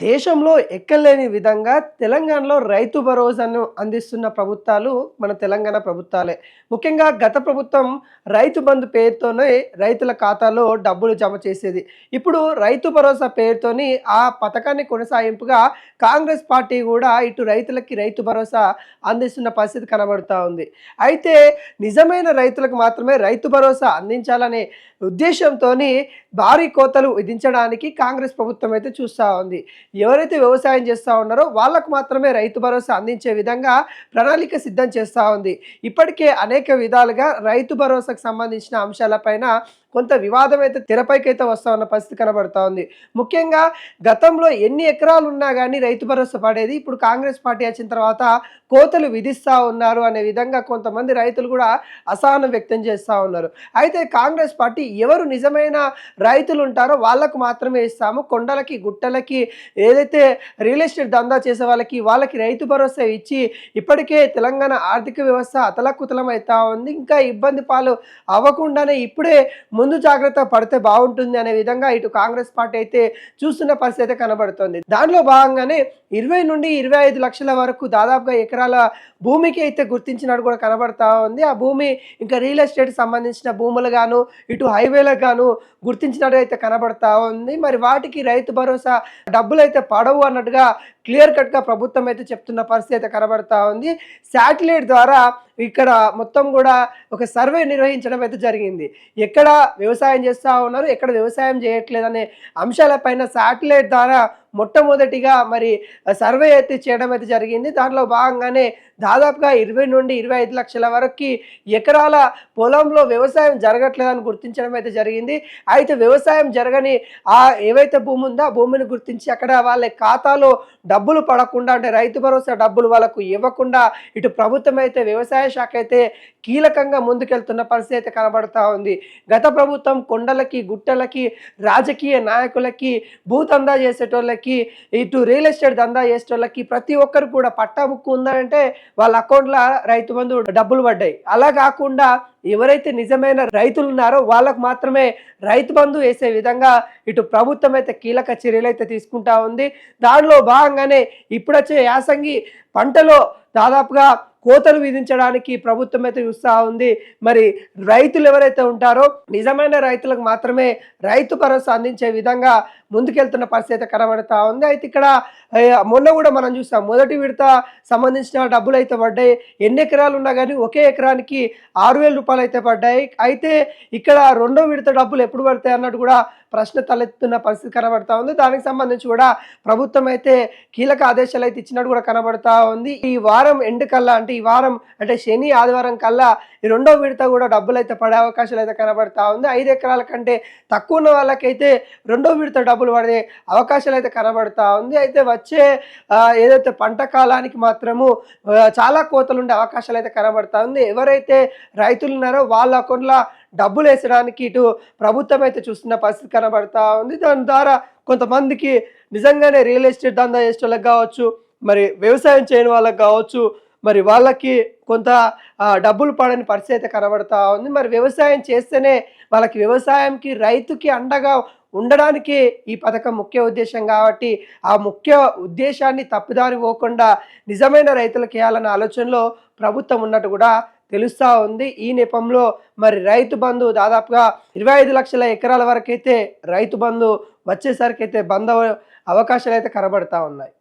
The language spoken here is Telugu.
దేశంలో ఎక్కలేని విధంగా తెలంగాణలో రైతు భరోసాను అందిస్తున్న ప్రభుత్వాలు మన తెలంగాణ ప్రభుత్వాలే. ముఖ్యంగా గత ప్రభుత్వం రైతు బంధు పేరుతోనే రైతుల ఖాతాలో డబ్బులు జమ చేసేది. ఇప్పుడు రైతు భరోసా పేరుతోని ఆ పథకాన్ని కొనసాగింపుగా కాంగ్రెస్ పార్టీ కూడా ఇటు రైతులకి రైతు భరోసా అందిస్తున్న పరిస్థితి కనబడుతూ ఉంది. అయితే నిజమైన రైతులకు మాత్రమే రైతు భరోసా అందించాలనే ఉద్దేశంతోని భారీ కోతలు విధించడానికి కాంగ్రెస్ ప్రభుత్వం అయితే చూస్తూ ఉంది. ఎవరైతే వ్యవసాయం చేస్తూ ఉన్నారో వాళ్ళకు మాత్రమే రైతు భరోసా అందించే విధంగా ప్రణాళిక సిద్ధం చేస్తూ ఉంది. ఇప్పటికే అనేక విధాలుగా రైతు భరోసాకు సంబంధించిన అంశాలపైన కొంత వివాదం అయితే తెరపైకైతే వస్తూ ఉన్న పరిస్థితి కనబడుతూ ఉంది. ముఖ్యంగా గతంలో ఎన్ని ఎకరాలు ఉన్నా కానీ రైతు భరోసా పడేది. ఇప్పుడు కాంగ్రెస్ పార్టీ వచ్చిన తర్వాత కోతలు విధిస్తూ ఉన్నారు అనే విధంగా కొంతమంది రైతులు కూడా అసహనం వ్యక్తం చేస్తూ ఉన్నారు. అయితే కాంగ్రెస్ పార్టీ ఎవరు నిజమైన రైతులు ఉంటారో వాళ్ళకు మాత్రమే ఇస్తాము, కొండలకి గుట్టలకి ఏదైతే రియల్ ఎస్టేట్ దందా చేసే వాళ్ళకి రైతు భరోసా ఇచ్చి ఇప్పటికే తెలంగాణ ఆర్థిక వ్యవస్థ అతలకుతలం అవుతా ఉంది, ఇంకా ఇబ్బంది పాలు అవ్వకుండానే ఇప్పుడే ముందు జాగ్రత్త పడితే బాగుంటుంది అనే విధంగా ఇటు కాంగ్రెస్ పార్టీ అయితే చూస్తున్న పరిస్థితి అయితే కనబడుతుంది. దానిలో భాగంగానే 20 నుండి 25 లక్షల వరకు దాదాపుగా ఎకరాల భూమికి అయితే గుర్తించినట్టు కూడా కనబడతా ఉంది. ఆ భూమి ఇంకా రియల్ ఎస్టేట్ సంబంధించిన భూములు గాను ఇటు హైవేలకు గాను గుర్తించినట్టు అయితే కనబడతా ఉంది. మరి వాటికి రైతు భరోసా డబ్బులు అయితే పడవు అన్నట్టుగా క్లియర్ కట్గా ప్రభుత్వం అయితే చెప్తున్న పరిస్థితి అయితే కనబడతా ఉంది. శాటిలైట్ ద్వారా ఇక్కడ మొత్తం కూడా ఒక సర్వే నిర్వహించడం అయితే జరిగింది. ఎక్కడ వ్యవసాయం చేస్తూ ఉన్నారు, ఎక్కడ వ్యవసాయం చేయట్లేదనే అంశాలపైన శాటిలైట్ ద్వారా మొట్టమొదటిగా మరి సర్వే అయితే చేయడం అయితే జరిగింది. దాంట్లో భాగంగానే దాదాపుగా 20 నుండి 25 లక్షల వరకు ఎకరాల పొలంలో వ్యవసాయం జరగట్లేదని గుర్తించడం అయితే జరిగింది. అయితే వ్యవసాయం జరగని ఏవైతే భూమి ఉందో ఆ భూమిని గుర్తించి అక్కడ వాళ్ళ ఖాతాలో డబ్బులు పడకుండా, అంటే రైతు భరోసా డబ్బులు వాళ్ళకు ఇవ్వకుండా ఇటు ప్రభుత్వం అయితే వ్యవసాయ శాఖ అయితే కీలకంగా ముందుకెళ్తున్న పరిస్థితి అయితే కనబడతా ఉంది. గత ప్రభుత్వం కొండలకి గుట్టలకి రాజకీయ నాయకులకి భూతందా చేసేటోళ్ళకి ఇటు రియల్ ఎస్టేట్ దందా చేసేటోళ్ళకి ప్రతి ఒక్కరు కూడా పట్టా ముక్కు ఉందంటే వాళ్ళ అకౌంట్లో రైతు బంధు డబ్బులు పడ్డాయి. అలా కాకుండా ఎవరైతే నిజమైన రైతులు ఉన్నారో వాళ్ళకు మాత్రమే రైతు బంధు వేసే విధంగా ఇటు ప్రభుత్వం అయితే కీలక చర్యలు అయితే తీసుకుంటా ఉంది. దానిలో భాగంగానే ఇప్పుడు వచ్చే యాసంగి పంటలో దాదాపుగా కోతలు విధించడానికి ప్రభుత్వం అయితే చూస్తూ ఉంది. మరి రైతులు ఎవరైతే ఉంటారో నిజమైన రైతులకు మాత్రమే రైతు భరోసా అందించే విధంగా ముందుకెళ్తున్న పరిస్థితి కనబడతా ఉంది. అయితే ఇక్కడ మొన్న కూడా మనం చూస్తాం, మొదటి విడత సంబంధించిన డబ్బులు అయితే పడ్డాయి. ఎన్ని ఎకరాలు ఉన్నా కానీ ఒకే ఎకరానికి 6,000 రూపాయలు అయితే పడ్డాయి. అయితే ఇక్కడ రెండో విడత డబ్బులు ఎప్పుడు పడతాయి అన్నట్టు కూడా ప్రశ్న తలెత్తున్న పరిస్థితి కనబడతా ఉంది. దానికి సంబంధించి కూడా ప్రభుత్వం అయితే కీలక ఆదేశాలు అయితే ఇచ్చినట్టు కూడా కనబడతా ఉంది. ఈ వారం ఎండ్ కల్లా, అంటే ఈ వారం అంటే శని ఆదివారం కల్లా ఈ రెండో విడత కూడా డబ్బులు అయితే పడే అవకాశాలు అయితే కనబడతా ఉంది. 5 ఎకరాల కంటే తక్కువ ఉన్న వాళ్ళకైతే రెండో విడత డబ్బులు పడే అవకాశాలు అయితే కనబడతా ఉంది. అయితే వచ్చే ఏదైతే పంట కాలానికి మాత్రము చాలా కోతలు ఉండే అవకాశాలు అయితే కనబడతా ఉంది. ఎవరైతే రైతులు ఉన్నారో వాళ్ళ అకౌంట్లో డబ్బులు వేసడానికి ఇటు ప్రభుత్వం అయితే చూస్తున్న పరిస్థితి కనబడతా ఉంది. దాని ద్వారా కొంతమందికి నిజంగానే రియల్ ఎస్టేట్ దందా చేసే వాళ్ళకి కావచ్చు, మరి వ్యవసాయం చేయని వాళ్ళకి కావచ్చు, మరి వాళ్ళకి కొంత డబ్బులు పడని పరిస్థితి అయితే కనబడతా ఉంది. మరి వ్యవసాయం చేస్తేనే వాళ్ళకి వ్యవసాయంకి రైతుకి అండగా ఉండడానికి ఈ పథకం ముఖ్య ఉద్దేశం కాబట్టి ఆ ముఖ్య ఉద్దేశాన్ని తప్పుదారి పోకుండా నిజమైన రైతులకు వేయాలన్న ఆలోచనలో ప్రభుత్వం ఉన్నట్టు కూడా తెలుస్తూ ఉంది. ఈ నేపథ్యంలో మరి రైతు బంధు దాదాపుగా 25 లక్షల ఎకరాల వరకు అయితే రైతు బంధు వచ్చేసరికి అయితే బంధ అవకాశాలు అయితే కనబడతా ఉన్నాయి.